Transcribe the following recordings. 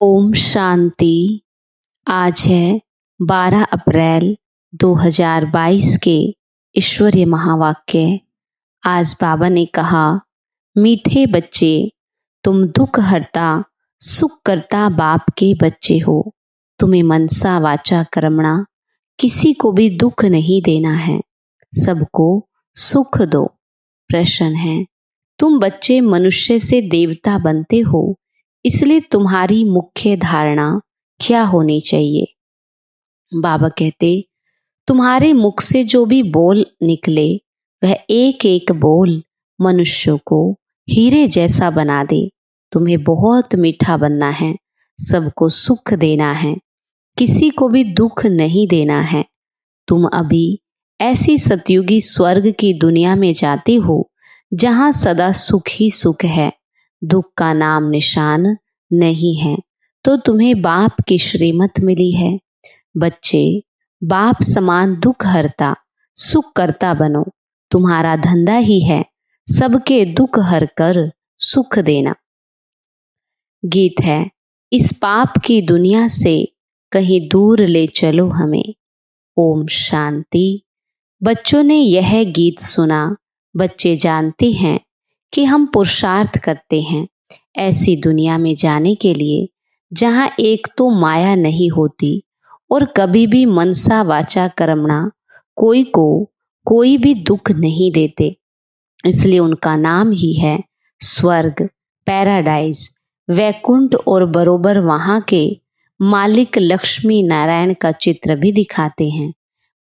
ओम शांति। आज है 12 अप्रैल 2022 के ईश्वरीय महावाक्य। आज बाबा ने कहा, मीठे बच्चे, तुम दुख हरता सुख करता बाप के बच्चे हो। तुम्हें मनसा वाचा कर्मणा किसी को भी दुख नहीं देना है, सबको सुख दो। प्रश्न है, तुम बच्चे मनुष्य से देवता बनते हो, इसलिए तुम्हारी मुख्य धारणा क्या होनी चाहिए? बाबा कहते, तुम्हारे मुख से जो भी बोल निकले वह एक एक बोल मनुष्य को हीरे जैसा बना दे। तुम्हें बहुत मीठा बनना है, सबको सुख देना है, किसी को भी दुख नहीं देना है। तुम अभी ऐसी सतयुगी स्वर्ग की दुनिया में जाते हो जहां सदा सुख ही सुख है, दुख का नाम निशान नहीं है। तो तुम्हें बाप की श्रीमत मिली है। बच्चे, बाप समान दुख हरता सुख करता बनो। तुम्हारा धंधा ही है सबके दुख हर कर सुख देना। गीत है, इस पाप की दुनिया से कहीं दूर ले चलो हमें। ओम शांति। बच्चों ने यह गीत सुना। बच्चे जानते हैं कि हम पुरुषार्थ करते हैं ऐसी दुनिया में जाने के लिए जहां एक तो माया नहीं होती और कभी भी मनसा वाचा कर्मणा कोई को कोई भी दुख नहीं देते। इसलिए उनका नाम ही है स्वर्ग, पैराडाइज, वैकुंठ। और बरोबर वहां के मालिक लक्ष्मी नारायण का चित्र भी दिखाते हैं।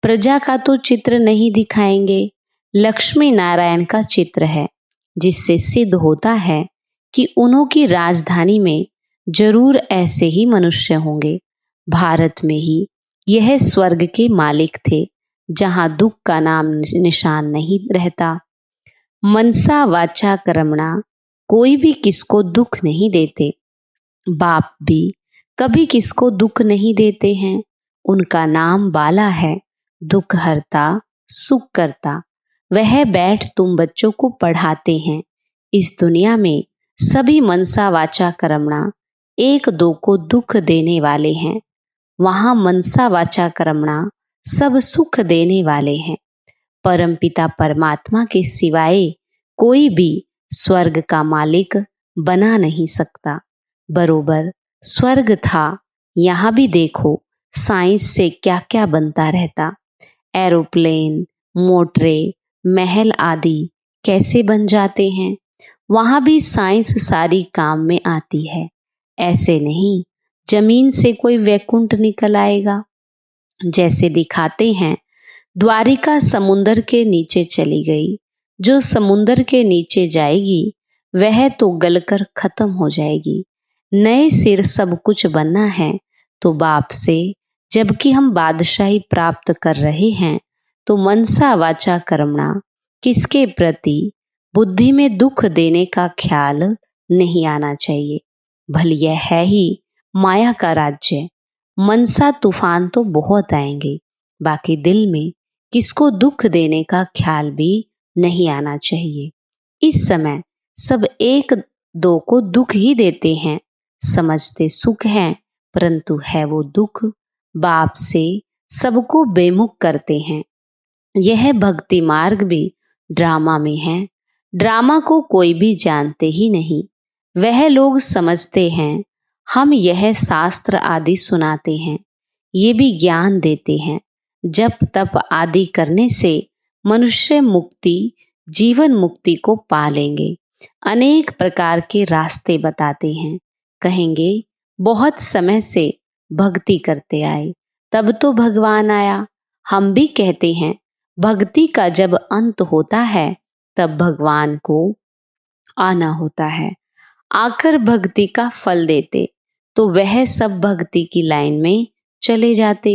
प्रजा का तो चित्र नहीं दिखाएंगे, लक्ष्मी नारायण का चित्र है, जिससे सिद्ध होता है कि उन्हों की राजधानी में जरूर ऐसे ही मनुष्य होंगे। भारत में ही यह स्वर्ग के मालिक थे जहां दुख का नाम निशान नहीं रहता। मनसा वाचा कर्मणा कोई भी किसको दुख नहीं देते। बाप भी कभी किसको दुख नहीं देते हैं। उनका नाम बाला है, दुख हरता सुख करता। वह बैठ तुम बच्चों को पढ़ाते हैं। इस दुनिया में सभी मनसा वाचा कर्मणा एक दो को दुख देने वाले हैं, वहां मनसा वाचा कर्मणा सब सुख देने वाले हैं। परमपिता परमात्मा के सिवाय कोई भी स्वर्ग का मालिक बना नहीं सकता। बरोबर स्वर्ग था, यहाँ भी देखो साइंस से क्या क्या बनता रहता। एरोप्लेन, मोटरें, महल आदि कैसे बन जाते हैं। वहां भी साइंस सारी काम में आती है। ऐसे नहीं जमीन से कोई वैकुंठ निकल आएगा। जैसे दिखाते हैं, द्वारिका समुंदर के नीचे चली गई। जो समुंदर के नीचे जाएगी वह तो गलकर खत्म हो जाएगी। नए सिर सब कुछ बनना है तो बाप से, जबकि हम बादशाही प्राप्त कर रहे हैं, तो मनसा वाचा कर्मणा किसके प्रति बुद्धि में दुख देने का ख्याल नहीं आना चाहिए। भले यह है ही माया का राज्य। मनसा तूफान तो बहुत आएंगे, बाकी दिल में किसको दुख देने का ख्याल भी नहीं आना चाहिए। इस समय सब एक दो को दुख ही देते हैं, समझते सुख है, परंतु है वो दुख। बाप से सबको बेमुख करते हैं। यह भक्ति मार्ग भी ड्रामा में है। ड्रामा को कोई भी जानते ही नहीं। वह लोग समझते हैं हम यह शास्त्र आदि सुनाते हैं, ये भी ज्ञान देते हैं। जप तप आदि करने से मनुष्य मुक्ति जीवन मुक्ति को पा लेंगे। अनेक प्रकार के रास्ते बताते हैं। कहेंगे बहुत समय से भक्ति करते आए, तब तो भगवान आया। हम भी कहते हैं भक्ति का जब अंत होता है तब भगवान को आना होता है। आकर भक्ति का फल देते तो वह सब भक्ति की लाइन में चले जाते।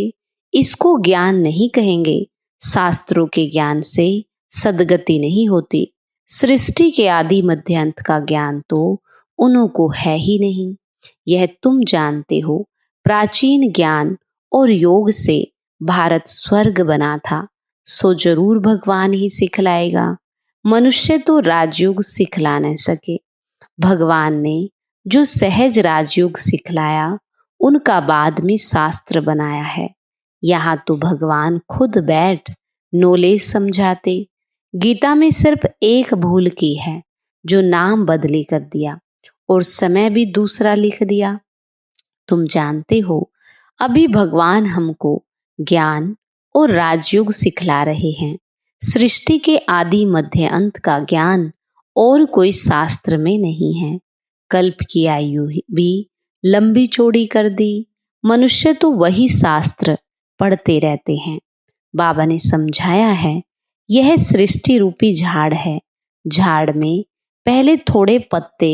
इसको ज्ञान नहीं कहेंगे। शास्त्रों के ज्ञान से सदगति नहीं होती। सृष्टि के आदि मध्य अंत का ज्ञान तो उन्हों को है ही नहीं। यह तुम जानते हो। प्राचीन ज्ञान और योग से भारत स्वर्ग बना था, सो जरूर भगवान ही सिखलाएगा। मनुष्य तो राजयोग सिखला न सके। भगवान ने जो सहज राजयोग सिखलाया उनका बाद में शास्त्र बनाया है। यहाँ तो भगवान खुद बैठ नॉलेज समझाते। गीता में सिर्फ एक भूल की है, जो नाम बदली कर दिया और समय भी दूसरा लिख दिया। तुम जानते हो, अभी भगवान हमको ज्ञान और राजयोग सिखला रहे हैं। सृष्टि के आदि मध्य अंत का ज्ञान और कोई शास्त्र में नहीं है। कल्प की आयु भी लंबी चौड़ी कर दी। मनुष्य तो वही शास्त्र पढ़ते रहते हैं। बाबा ने समझाया है, यह सृष्टि रूपी झाड़ है। झाड़ में पहले थोड़े पत्ते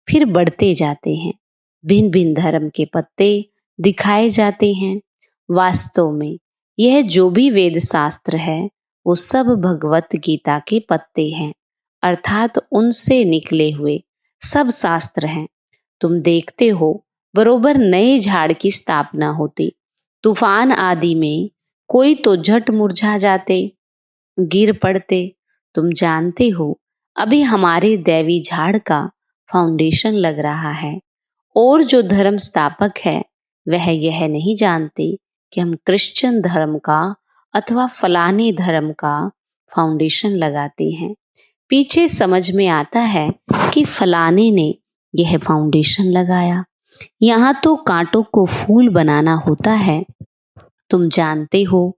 फिर बढ़ते जाते हैं। भिन्न भिन्न धर्म के पत्ते दिखाए जाते हैं। वास्तव में यह जो भी वेद शास्त्र है वो सब भगवत गीता के पत्ते हैं, अर्थात उनसे निकले हुए सब शास्त्र हैं। तुम देखते हो, बरोबर नए झाड़ की स्थापना होती, तूफान आदि में कोई तो झट मुरझा जाते, गिर पड़ते। तुम जानते हो, अभी हमारे दैवी झाड़ का फाउंडेशन लग रहा है और जो धर्म स्थापक है वह यह नहीं जानते कि हम क्रिश्चियन धर्म का अथवा फलाने धर्म का फाउंडेशन लगाते हैं। पीछे समझ में आता है कि फलाने ने यह फाउंडेशन लगाया। यहाँ तो कांटों को फूल बनाना होता है। तुम जानते हो,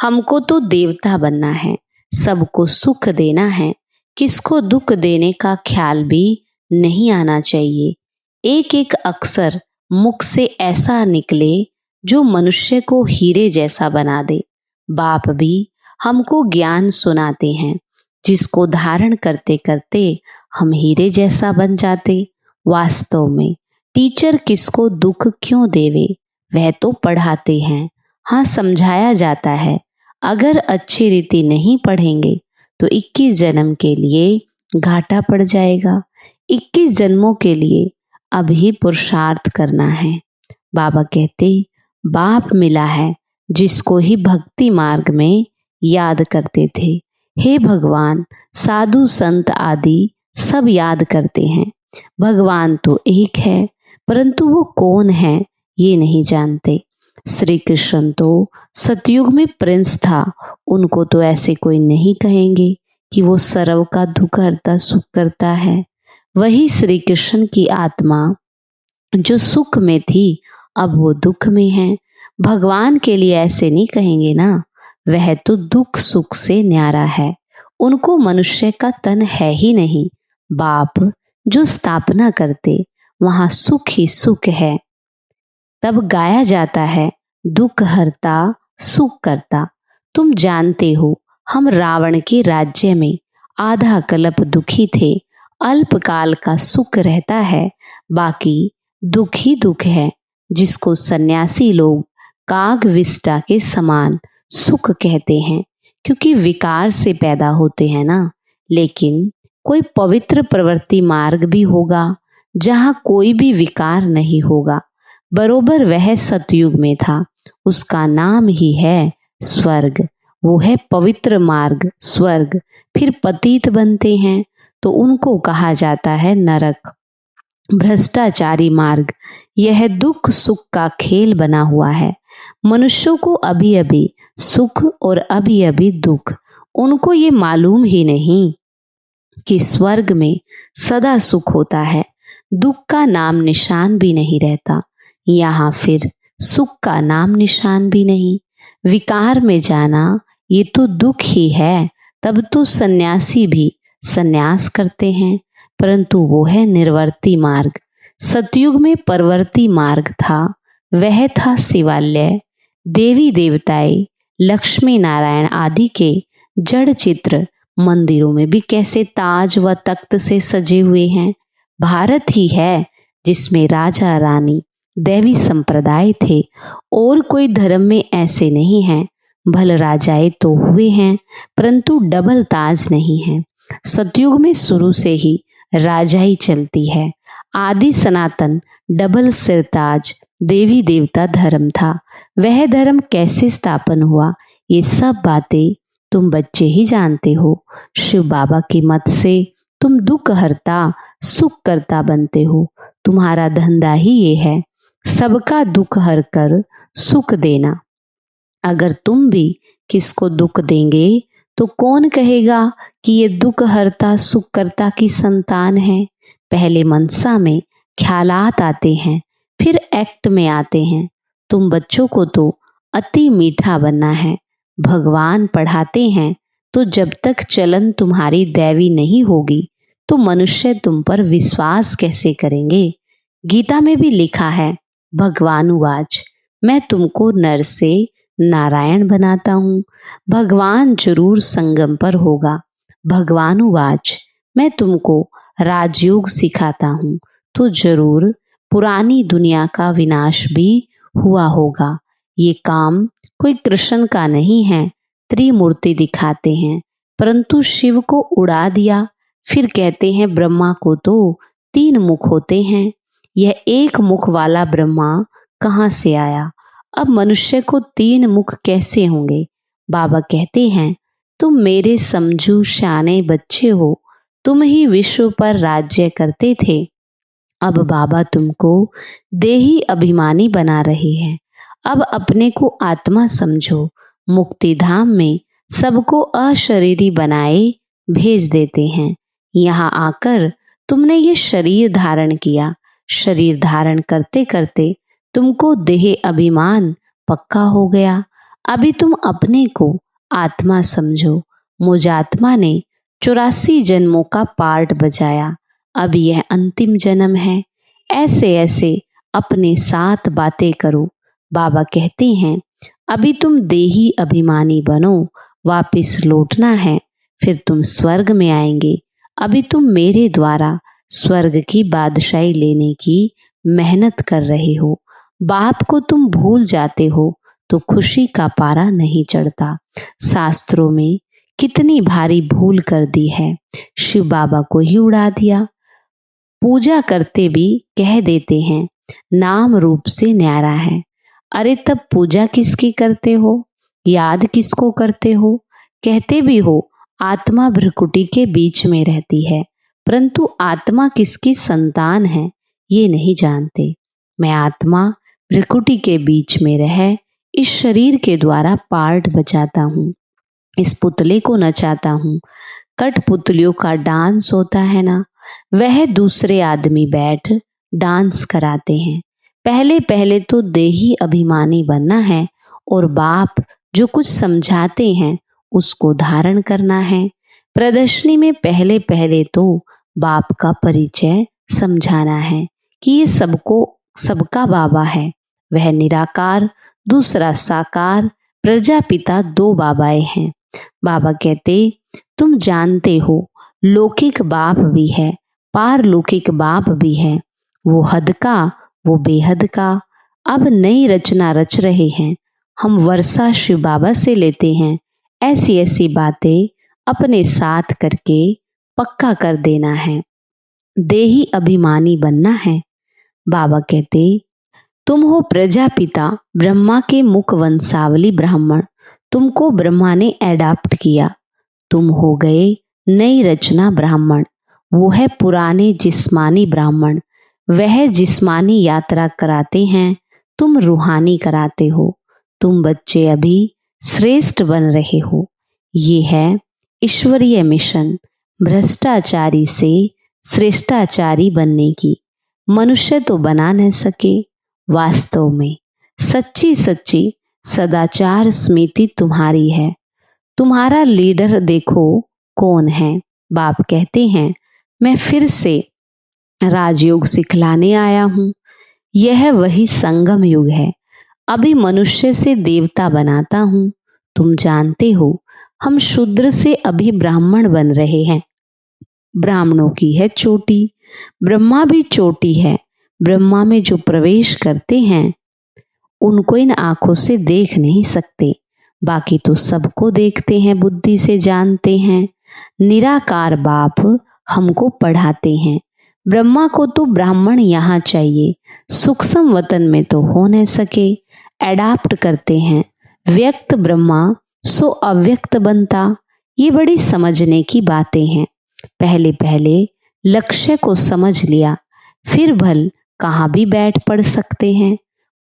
हमको तो देवता बनना है, सबको सुख देना है, किसको दुख देने का ख्याल भी नहीं आना चाहिए। एक एक अक्षर मुख से ऐसा निकले जो मनुष्य को हीरे जैसा बना दे। बाप भी हमको ज्ञान सुनाते हैं, जिसको धारण करते करते हम हीरे जैसा बन जाते। वास्तव में टीचर किसको दुख क्यों देवे, वह तो पढ़ाते हैं। हाँ, समझाया जाता है। अगर अच्छी रीति नहीं पढ़ेंगे तो 21 जन्म के लिए घाटा पड़ जाएगा। 21 जन्मों के लिए अभी पुरुषार्थ करना है। बाबा कहते, बाप मिला है जिसको ही भक्ति मार्ग में याद करते थे। हे भगवान, साधु संत आदि सब याद करते हैं। भगवान तो एक है, परंतु वो कौन है ये नहीं जानते। श्री कृष्ण तो सतयुग में प्रिंस था, उनको तो ऐसे कोई नहीं कहेंगे कि वो सर्व का दुख हरता सुख करता है। वही श्री कृष्ण की आत्मा जो सुख में थी अब वो दुख में है। भगवान के लिए ऐसे नहीं कहेंगे ना, वह तो दुख सुख से न्यारा है। उनको मनुष्य का तन है ही नहीं। बाप जो स्थापना करते वहां सुख ही सुख है। तब गाया जाता है, दुख हरता सुख करता। तुम जानते हो, हम रावण के राज्य में आधा कल्प दुखी थे। अल्पकाल का सुख रहता है, बाकी दुख ही दुख है, जिसको सन्यासी लोग काग विष्टा के समान सुख कहते हैं, क्योंकि विकार से पैदा होते हैं ना। लेकिन कोई पवित्र प्रवृत्ति मार्ग भी होगा जहाँ कोई भी विकार नहीं होगा। बरोबर वह सतयुग में था, उसका नाम ही है स्वर्ग। वो है पवित्र मार्ग स्वर्ग। फिर पतित बनते हैं तो उनको कहा जाता है नरक, भ्रष्टाचारी मार्ग। यह दुख सुख का खेल बना हुआ है। मनुष्यों को अभी अभी सुख और अभी अभी दुख। उनको ये मालूम ही नहीं कि स्वर्ग में सदा सुख होता है, दुख का नाम निशान भी नहीं रहता। यहाँ फिर सुख का नाम निशान भी नहीं। विकार में जाना ये तो दुख ही है। तब तो सन्यासी भी सन्यास करते हैं, परंतु वो है निर्वर्ती मार्ग। सतयुग में परवर्ती मार्ग था, वह था शिवालय। देवी देवताएं, लक्ष्मी नारायण आदि के जड़ चित्र मंदिरों में भी कैसे ताज व तख्त से सजे हुए हैं। भारत ही है जिसमें राजा रानी दैवी संप्रदाय थे, और कोई धर्म में ऐसे नहीं हैं। भल राजाएं तो हुए हैं, परंतु डबल ताज नहीं है। सतयुग में शुरू से ही राजा ही चलती है। आदि सनातन डबल सिरताज देवी देवता धर्म था। वह धर्म कैसे स्थापन हुआ, ये सब बातें तुम बच्चे ही जानते हो। शिव बाबा के मत से तुम दुख हरता सुख करता बनते हो। तुम्हारा धंधा ही ये है, सबका दुख हर कर सुख देना। अगर तुम भी किसको दुख देंगे तो कौन कहेगा कि ये दुख हरता सुख करता की संतान है। पहले मनसा में ख्यालात आते हैं, फिर एक्ट में आते हैं। तुम बच्चों को तो अति मीठा बनना है। भगवान पढ़ाते हैं तो जब तक चलन तुम्हारी दैवी नहीं होगी तो मनुष्य तुम पर विश्वास कैसे करेंगे। गीता में भी लिखा है, भगवानुवाच, मैं तुमको नर से नारायण बनाता हूँ, भगवान जरूर संगम पर होगा। भगवानुवाच, मैं तुमको राजयोग सिखाता हूँ तो जरूर पुरानी दुनिया का विनाश भी हुआ होगा। ये काम कोई कृष्ण का नहीं है। त्रिमूर्ति दिखाते हैं परंतु शिव को उड़ा दिया। फिर कहते हैं ब्रह्मा को तो 3 मुख होते हैं, यह एक मुख वाला ब्रह्मा कहाँ से आया। अब मनुष्य को 3 मुख कैसे होंगे। बाबा कहते हैं, तुम मेरे समझू शाने बच्चे हो, तुम ही विश्व पर राज्य करते थे। अब बाबा तुमको देही अभिमानी बना रहे हैं। अब अपने को आत्मा समझो। मुक्ति धाम में सबको अशरीरी बनाए भेज देते हैं। यहाँ आकर तुमने ये शरीर धारण किया। शरीर धारण करते करते तुमको देह अभिमान पक्का हो गया। अभी तुम अपने को आत्मा समझो। मुझ आत्मा ने 84 जन्मों का पार्ट बजाया। अब यह अंतिम जन्म है। ऐसे ऐसे अपने साथ बातें करो। बाबा कहते हैं, अभी तुम देही अभिमानी बनो, वापिस लौटना है, फिर तुम स्वर्ग में आएंगे। अभी तुम मेरे द्वारा स्वर्ग की बादशाही लेने की मेहनत कर रहे हो। बाप को तुम भूल जाते हो तो खुशी का पारा नहीं चढ़ता। शास्त्रों में कितनी भारी भूल कर दी है। शिव बाबा को ही उड़ा दिया। पूजा करते भी कह देते हैं नाम रूप से न्यारा है। अरे तब पूजा किसकी करते हो, याद किसको करते हो। कहते भी हो आत्मा भ्रकुटी के बीच में रहती है, परंतु आत्मा किसकी संतान है ये नहीं जानते। मैं आत्मा भ्रकुटी के बीच में रह इस शरीर के द्वारा पार्ट बजाता हूँ, इस पुतले को नचाता हूँ। कठपुतलियों का डांस होता है ना, वह दूसरे आदमी बैठ डांस कराते हैं। पहले पहले तो देही अभिमानी बनना है और बाप जो कुछ समझाते हैं उसको धारण करना है। प्रदर्शनी में पहले पहले तो बाप का परिचय समझाना है कि ये सबका बाबा है। वह निराकार, दूसरा साकार, प्रजापिता 2 बाबाएं हैं। बाबा कहते, तुम जानते हो लौकिक बाप भी है, पारलौकिक बाप भी है। वो हद का, वो बेहद का। अब नई रचना रच रहे हैं। हम वर्षा शिव बाबा से लेते हैं। ऐसी ऐसी बातें अपने साथ करके पक्का कर देना है। देही अभिमानी बनना है। बाबा कहते, तुम हो प्रजापिता ब्रह्मा के मुख वंशावली ब्राह्मण। तुमको ब्रह्मा ने एडाप्ट किया। तुम हो गए नई रचना ब्राह्मण। वो है पुराने जिस्मानी ब्राह्मण। वह जिस्मानी यात्रा कराते हैं, तुम रूहानी कराते हो। तुम बच्चे अभी श्रेष्ठ बन रहे हो। ये है ईश्वरीय मिशन, भ्रष्टाचारी से श्रेष्ठाचारी बनने की। मनुष्य तो बना न सके। वास्तव में सच्ची सच्ची सदाचार स्मृति तुम्हारी है। तुम्हारा लीडर देखो कौन है। बाप कहते हैं, मैं फिर से राजयोग सिखलाने आया हूँ। यह वही संगम युग है। अभी मनुष्य से देवता बनाता हूँ। तुम जानते हो हम शूद्र से अभी ब्राह्मण बन रहे हैं। ब्राह्मणों की है चोटी, ब्रह्मा भी चोटी है। ब्रह्मा में जो प्रवेश करते हैं उनको इन आंखों से देख नहीं सकते, बाकी तो सबको देखते हैं, बुद्धि से जानते हैं। निराकार बाप हमको पढ़ाते हैं। ब्रह्मा को तो ब्राह्मण यहाँ चाहिए, सूक्ष्म वतन में तो हो न सके। एडाप्ट करते हैं। व्यक्त ब्रह्मा सो अव्यक्त बनता। ये बड़ी समझने की बातें हैं। पहले पहले लक्ष्य को समझ लिया, फिर भल कहाँ भी बैठ पढ़ सकते हैं।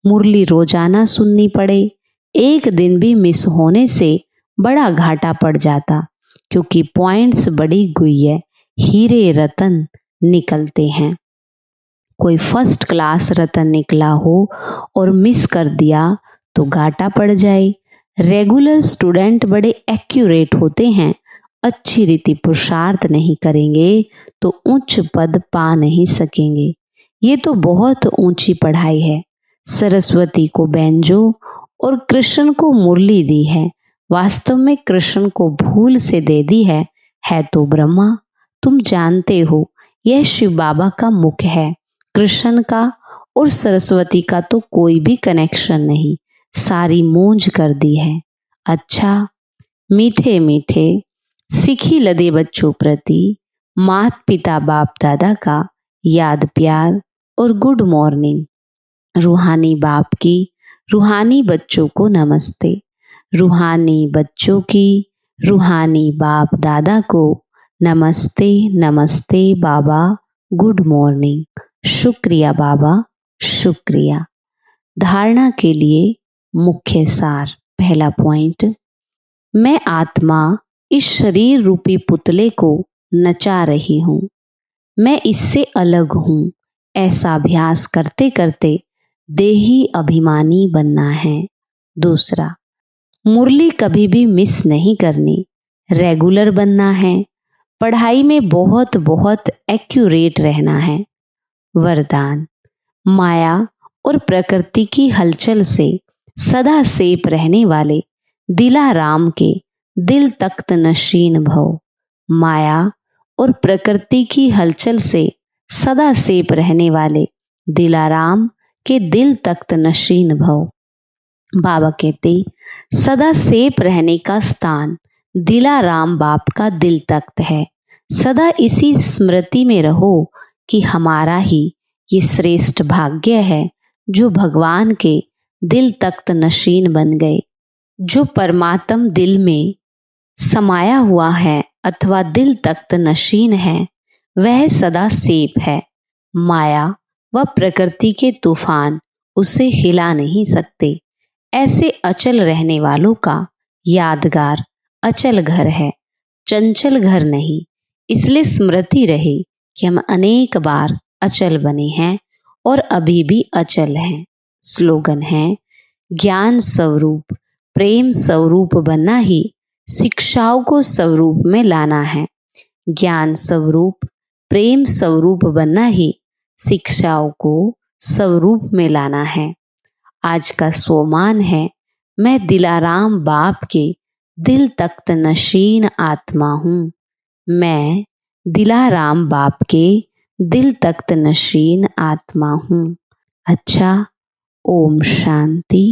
मुरली रोजाना सुननी पड़े, एक दिन भी मिस होने से बड़ा घाटा पड़ जाता, क्योंकि पॉइंट्स बड़ी गुइये हीरे रतन निकलते हैं। कोई फर्स्ट क्लास रतन निकला हो और मिस कर दिया तो घाटा पड़ जाए। रेगुलर स्टूडेंट बड़े एक्यूरेट होते हैं, अच्छी रीति पुरुषार्थ नहीं करेंगे तो उच्च पद पा नहीं सकेंगे। ये तो बहुत ऊंची पढ़ाई है। सरस्वती को बैंजो और कृष्ण को मुरली दी है, वास्तव में कृष्ण को भूल से दे दी है तो ब्रह्मा। तुम जानते हो यह शिव बाबा का मुख है, कृष्ण का और सरस्वती का तो कोई भी कनेक्शन नहीं, सारी मूंज कर दी है। अच्छा, मीठे मीठे सिखी लदे बच्चों प्रति मात पिता बाप दादा का याद प्यार और गुड मॉर्निंग। रूहानी बाप की रूहानी बच्चों को नमस्ते। रूहानी बच्चों की रूहानी बाप दादा को नमस्ते। नमस्ते बाबा, गुड मॉर्निंग। शुक्रिया बाबा, शुक्रिया। धारणा के लिए मुख्य सार। पहला पॉइंट, मैं आत्मा इस शरीर रूपी पुतले को नचा रही हूँ, मैं इससे अलग हूँ। ऐसा अभ्यास करते करते देही अभिमानी बनना है। दूसरा, मुरली कभी भी मिस नहीं करनी, रेगुलर बनना है। पढ़ाई में बहुत बहुत एक्यूरेट रहना है। वरदान, माया और प्रकृति की हलचल से सदा सेप रहने वाले दिलाराम के दिल तख्त नशीन भव। माया और प्रकृति की हलचल से सदा सेप रहने वाले दिलाराम के दिल तख्त नशीन भव। बाबा कहते, सदा सेप रहने का स्थान दिलाराम बाप का दिल तख्त है। सदा इसी स्मृति में रहो कि हमारा ही ये श्रेष्ठ भाग्य है जो भगवान के दिल तख्त नशीन बन गए। जो परमात्म दिल में समाया हुआ है अथवा दिल तख्त नशीन है, वह सदा सेप है। माया व प्रकृति के तूफान उसे हिला नहीं सकते। ऐसे अचल रहने वालों का यादगार अचल घर है, चंचल घर नहीं। इसलिए स्मृति रहे कि हम अनेक बार अचल बने हैं और अभी भी अचल हैं। स्लोगन है, ज्ञान स्वरूप प्रेम स्वरूप बनना ही शिक्षाओं को स्वरूप में लाना है। ज्ञान स्वरूप प्रेम स्वरूप बनना ही शिक्षाओं को स्वरूप में लाना है। आज का सोमान है, मैं दिलाराम बाप के दिल तख्त नशीन आत्मा हूँ। मैं दिलाराम बाप के दिल तख्त नशीन आत्मा हूँ। अच्छा, ओम शांति।